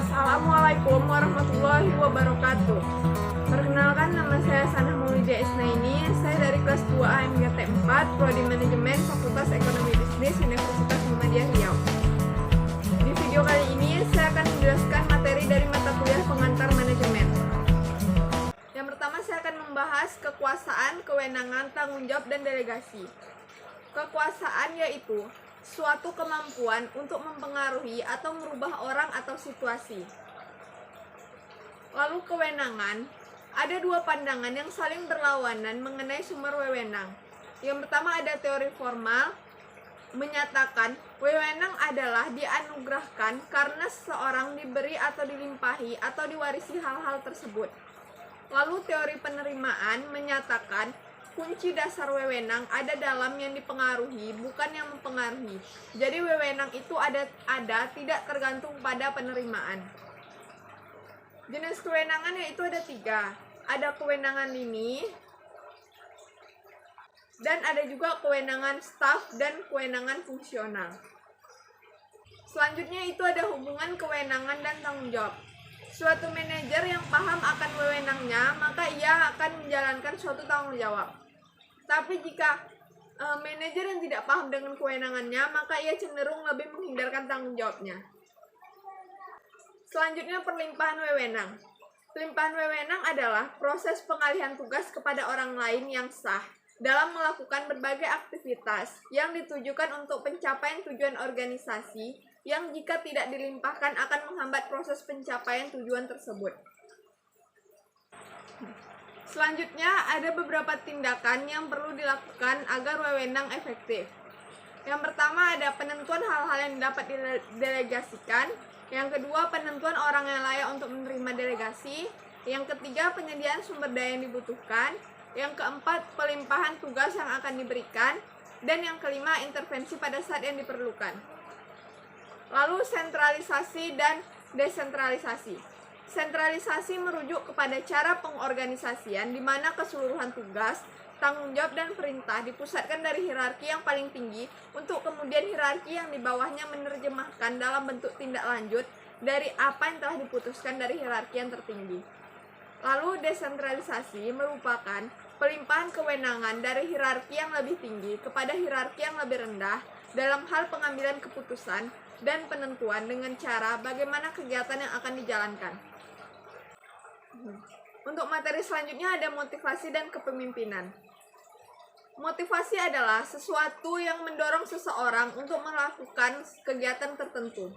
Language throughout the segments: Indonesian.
Assalamualaikum warahmatullahi wabarakatuh. Perkenalkan, nama saya Sanah Maulidia Isnaini. Saya dari kelas 2 AMGT 4, Prodi Manajemen Fakultas Ekonomi Bisnis Universitas Muhammadiyah Riau. Di video kali ini saya akan menjelaskan materi dari mata kuliah pengantar manajemen. Yang pertama, saya akan membahas kekuasaan, kewenangan, tanggung jawab, dan delegasi. Kekuasaan yaitu suatu kemampuan untuk mempengaruhi atau merubah orang atau situasi. Lalu kewenangan, ada dua pandangan yang saling berlawanan mengenai sumber wewenang. Yang pertama ada teori formal, menyatakan wewenang adalah dianugerahkan karena seseorang diberi atau dilimpahi atau diwarisi hal-hal tersebut. Lalu teori penerimaan menyatakan kunci dasar wewenang ada dalam yang dipengaruhi, bukan yang mempengaruhi. Jadi wewenang itu ada tidak tergantung pada penerimaan. Jenis kewenangan yaitu ada 3. Ada kewenangan lini, dan ada juga kewenangan staf dan kewenangan fungsional. Selanjutnya itu ada hubungan kewenangan dan tanggung jawab. Suatu manajer yang paham akan wewenangnya, maka ia akan menjalankan suatu tanggung jawab. Tapi jika manajer yang tidak paham dengan kewenangannya, maka ia cenderung lebih menghindarkan tanggung jawabnya. Selanjutnya perlimpahan wewenang. Pelimpahan wewenang adalah proses pengalihan tugas kepada orang lain yang sah dalam melakukan berbagai aktivitas yang ditujukan untuk pencapaian tujuan organisasi yang jika tidak dilimpahkan akan menghambat proses pencapaian tujuan tersebut. Selanjutnya, ada beberapa tindakan yang perlu dilakukan agar wewenang efektif. Yang pertama ada penentuan hal-hal yang dapat didelegasikan. Yang kedua, penentuan orang yang layak untuk menerima delegasi. Yang ketiga, penyediaan sumber daya yang dibutuhkan. Yang keempat, pelimpahan tugas yang akan diberikan. Dan yang kelima, intervensi pada saat yang diperlukan. Lalu sentralisasi dan desentralisasi. Sentralisasi merujuk kepada cara pengorganisasian di mana keseluruhan tugas, tanggung jawab, dan perintah dipusatkan dari hierarki yang paling tinggi untuk kemudian hierarki yang di bawahnya menerjemahkan dalam bentuk tindak lanjut dari apa yang telah diputuskan dari hierarki yang tertinggi. Lalu desentralisasi merupakan pelimpahan kewenangan dari hierarki yang lebih tinggi kepada hierarki yang lebih rendah dalam hal pengambilan keputusan dan penentuan dengan cara bagaimana kegiatan yang akan dijalankan. Untuk materi selanjutnya ada motivasi dan kepemimpinan. Motivasi adalah sesuatu yang mendorong seseorang untuk melakukan kegiatan tertentu.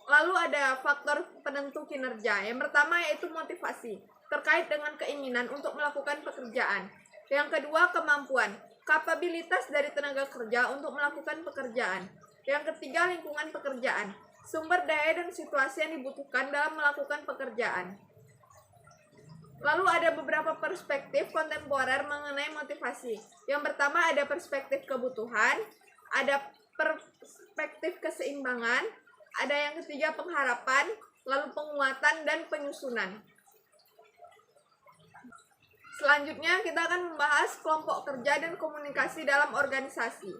Lalu ada faktor penentu kinerja. Yang pertama yaitu motivasi, terkait dengan keinginan untuk melakukan pekerjaan. Yang kedua, kemampuan, kapabilitas dari tenaga kerja untuk melakukan pekerjaan. Yang ketiga, lingkungan pekerjaan, sumber daya dan situasi yang dibutuhkan dalam melakukan pekerjaan. Lalu ada beberapa perspektif kontemporer mengenai motivasi. Yang pertama ada perspektif kebutuhan, ada perspektif keseimbangan, ada yang ketiga pengharapan, lalu penguatan dan penyusunan. Selanjutnya kita akan membahas kelompok kerja dan komunikasi dalam organisasi.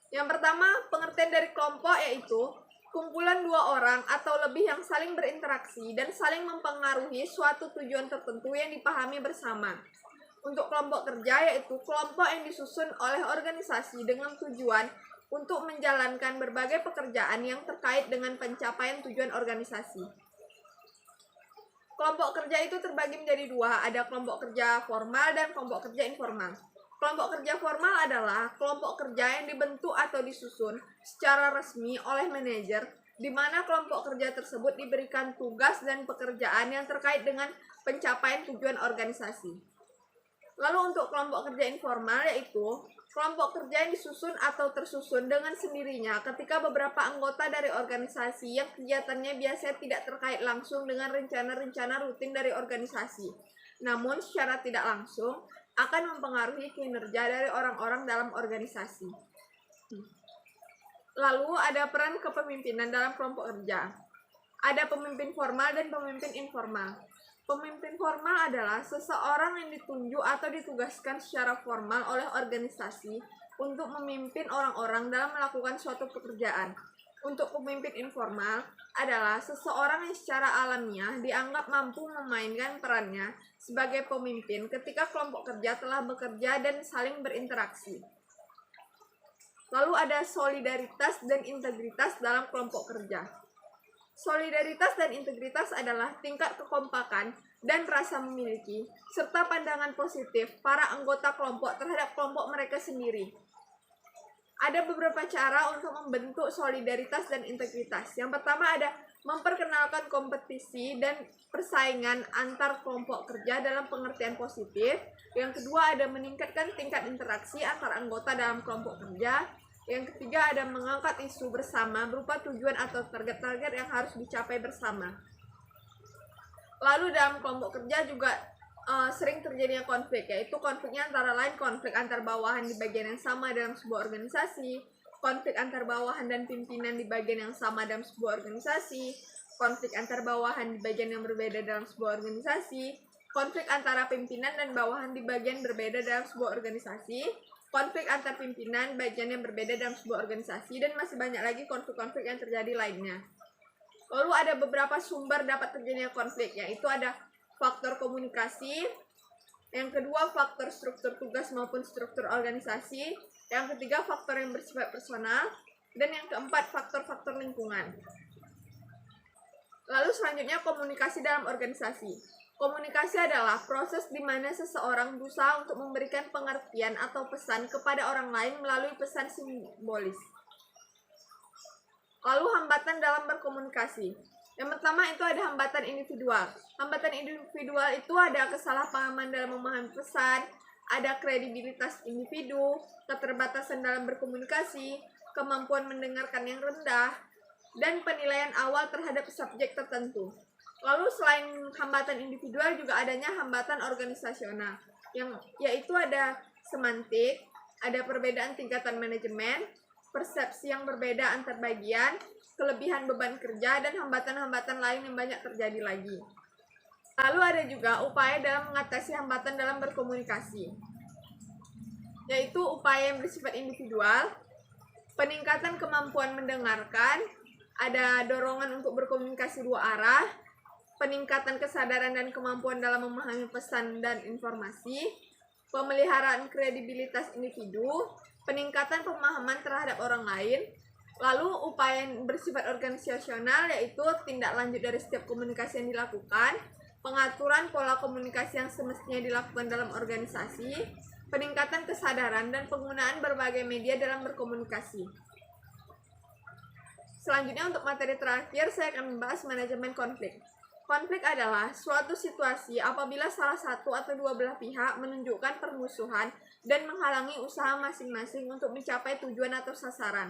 Yang pertama, pengertian dari kelompok yaitu kumpulan 2 orang atau lebih yang saling berinteraksi dan saling mempengaruhi suatu tujuan tertentu yang dipahami bersama. Untuk kelompok kerja yaitu kelompok yang disusun oleh organisasi dengan tujuan untuk menjalankan berbagai pekerjaan yang terkait dengan pencapaian tujuan organisasi. Kelompok kerja itu terbagi menjadi 2, ada kelompok kerja formal dan kelompok kerja informal. Kelompok kerja formal adalah kelompok kerja yang dibentuk atau disusun secara resmi oleh manajer, di mana kelompok kerja tersebut diberikan tugas dan pekerjaan yang terkait dengan pencapaian tujuan organisasi. Lalu untuk kelompok kerja informal yaitu kelompok kerja yang disusun atau tersusun dengan sendirinya ketika beberapa anggota dari organisasi yang kegiatannya biasanya tidak terkait langsung dengan rencana-rencana rutin dari organisasi, namun secara tidak langsung akan mempengaruhi kinerja dari orang-orang dalam organisasi. Lalu ada peran kepemimpinan dalam kelompok kerja. Ada pemimpin formal dan pemimpin informal. Pemimpin formal adalah seseorang yang ditunjuk atau ditugaskan secara formal oleh organisasi untuk memimpin orang-orang dalam melakukan suatu pekerjaan. untuk pemimpin informal adalah seseorang yang secara alamiah dianggap mampu memainkan perannya sebagai pemimpin ketika kelompok kerja telah bekerja dan saling berinteraksi. Lalu ada solidaritas dan integritas dalam kelompok kerja. Solidaritas dan integritas adalah tingkat kekompakan dan rasa memiliki, serta pandangan positif para anggota kelompok terhadap kelompok mereka sendiri. Ada beberapa cara untuk membentuk solidaritas dan integritas. Yang pertama ada memperkenalkan kompetisi dan persaingan antar kelompok kerja dalam pengertian positif. Yang kedua ada meningkatkan tingkat interaksi antar anggota dalam kelompok kerja. Yang ketiga ada mengangkat isu bersama berupa tujuan atau target-target yang harus dicapai bersama. Lalu dalam kelompok kerja juga sering terjadinya konflik, yaitu konfliknya antara lain konflik antar bawahan di bagian yang sama dalam sebuah organisasi, konflik antar bawahan dan pimpinan di bagian yang sama dalam sebuah organisasi, konflik antar bawahan di bagian yang berbeda dalam sebuah organisasi, konflik antara pimpinan dan bawahan di bagian berbeda dalam sebuah organisasi, konflik antar pimpinan bagian yang berbeda dalam sebuah organisasi, dan masih banyak lagi konflik-konflik yang terjadi lainnya. Lalu ada beberapa sumber dapat terjadinya konflik, yaitu ada faktor komunikasi, yang kedua faktor struktur tugas maupun struktur organisasi, yang ketiga faktor yang bersifat personal, dan yang keempat faktor-faktor lingkungan. Lalu selanjutnya komunikasi dalam organisasi. Komunikasi adalah proses di mana seseorang berusaha untuk memberikan pengertian atau pesan kepada orang lain melalui pesan simbolis. Lalu hambatan dalam berkomunikasi. Yang pertama itu ada hambatan individual. Hambatan individual itu ada kesalahpahaman dalam memahami pesan, ada kredibilitas individu, keterbatasan dalam berkomunikasi, kemampuan mendengarkan yang rendah, dan penilaian awal terhadap subjek tertentu. Lalu selain hambatan individual juga adanya hambatan organisasional, yaitu ada semantik, ada perbedaan tingkatan manajemen, persepsi yang berbeda antar bagian, kelebihan beban kerja, dan hambatan-hambatan lain yang banyak terjadi lagi. Lalu ada juga upaya dalam mengatasi hambatan dalam berkomunikasi, yaitu upaya yang bersifat individual, peningkatan kemampuan mendengarkan, ada dorongan untuk berkomunikasi dua arah, peningkatan kesadaran dan kemampuan dalam memahami pesan dan informasi, pemeliharaan kredibilitas individu, peningkatan pemahaman terhadap orang lain. Lalu upaya yang bersifat organisasional yaitu tindak lanjut dari setiap komunikasi yang dilakukan, pengaturan pola komunikasi yang semestinya dilakukan dalam organisasi, peningkatan kesadaran dan penggunaan berbagai media dalam berkomunikasi. Selanjutnya untuk materi terakhir saya akan membahas manajemen konflik. Konflik adalah suatu situasi apabila salah satu atau dua belah pihak menunjukkan permusuhan dan menghalangi usaha masing-masing untuk mencapai tujuan atau sasaran.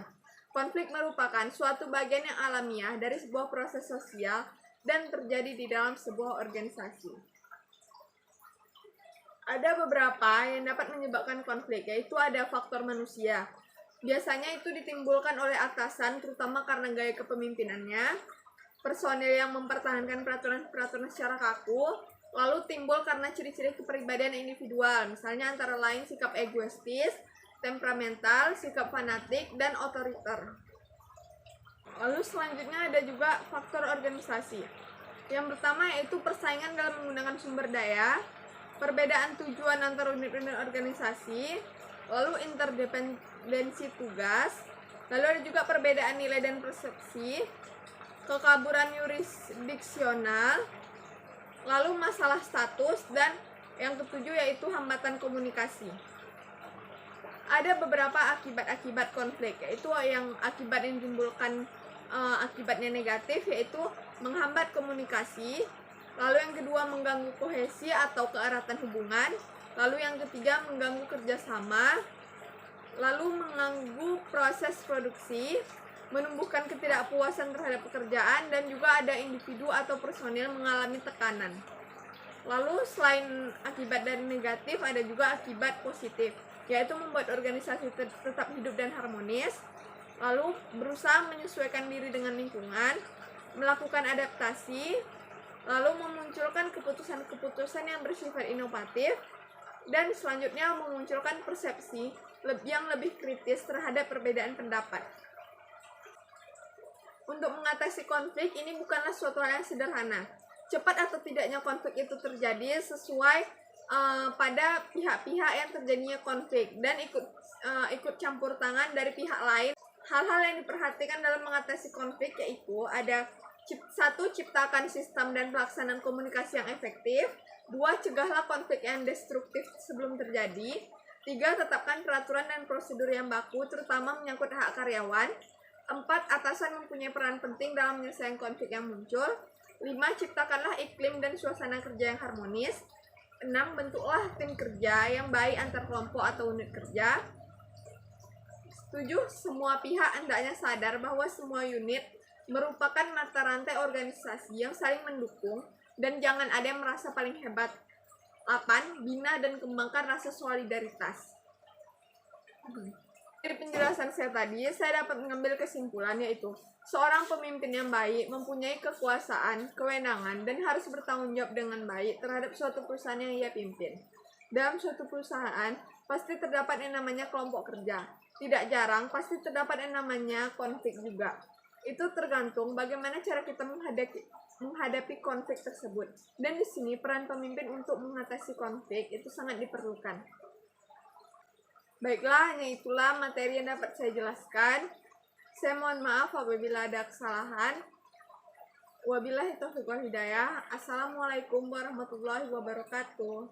Konflik merupakan suatu bagian yang alamiah dari sebuah proses sosial dan terjadi di dalam sebuah organisasi. Ada beberapa yang dapat menyebabkan konflik, yaitu ada faktor manusia. Biasanya itu ditimbulkan oleh atasan, terutama karena gaya kepemimpinannya, personil yang mempertahankan peraturan-peraturan secara kaku, lalu timbul karena ciri-ciri kepribadian individual, misalnya antara lain sikap egoistis, temperamental, sikap fanatik, dan otoriter. Lalu selanjutnya ada juga faktor organisasi. Yang pertama yaitu persaingan dalam menggunakan sumber daya, perbedaan tujuan antar unit-unit organisasi, lalu interdependensi tugas, lalu ada juga perbedaan nilai dan persepsi, kekaburan yurisdiksional, lalu masalah status, dan yang ketujuh yaitu hambatan komunikasi. Ada beberapa akibat-akibat konflik, yaitu yang akibat yang ditimbulkan akibatnya negatif, yaitu menghambat komunikasi, lalu yang kedua mengganggu kohesi atau keeratan hubungan, lalu yang ketiga mengganggu kerjasama, lalu mengganggu proses produksi, menumbuhkan ketidakpuasan terhadap pekerjaan, dan juga ada individu atau personil mengalami tekanan. Lalu selain akibat dari negatif ada juga akibat positif, yaitu membuat organisasi tetap hidup dan harmonis, lalu berusaha menyesuaikan diri dengan lingkungan, melakukan adaptasi, lalu memunculkan keputusan-keputusan yang bersifat inovatif, dan selanjutnya memunculkan persepsi yang lebih kritis terhadap perbedaan pendapat. Untuk mengatasi konflik ini bukanlah suatu hal yang sederhana. Cepat atau tidaknya konflik itu terjadi sesuai pada pihak-pihak yang terjadinya konflik dan ikut campur tangan dari pihak lain. Hal-hal yang diperhatikan dalam mengatasi konflik yaitu ada 1. Ciptakan sistem dan pelaksanaan komunikasi yang efektif. 2. Cegahlah konflik yang destruktif sebelum terjadi. 3. Tetapkan peraturan dan prosedur yang baku, terutama menyangkut hak karyawan. 4. Atasan mempunyai peran penting dalam menyelesaikan konflik yang muncul. 5. Ciptakanlah iklim dan suasana kerja yang harmonis. 6. Bentuklah tim kerja yang baik antar kelompok atau unit kerja. 7. Semua pihak hendaknya sadar bahwa semua unit merupakan mata rantai organisasi yang saling mendukung dan jangan ada yang merasa paling hebat. 8. Bina dan kembangkan rasa solidaritas. Dari penjelasan saya tadi, saya dapat mengambil kesimpulan yaitu seorang pemimpin yang baik mempunyai kekuasaan, kewenangan, dan harus bertanggung jawab dengan baik terhadap suatu perusahaan yang ia pimpin. Dalam suatu perusahaan, pasti terdapat yang namanya kelompok kerja. Tidak jarang, pasti terdapat yang namanya konflik juga. Itu tergantung bagaimana cara kita menghadapi konflik tersebut. Dan di sini peran pemimpin untuk mengatasi konflik itu sangat diperlukan. Baiklah, hanya itulah materi yang dapat saya jelaskan. Saya mohon maaf apabila ada kesalahan. Wabillahi taufiq wal hidayah. Assalamualaikum warahmatullahi wabarakatuh.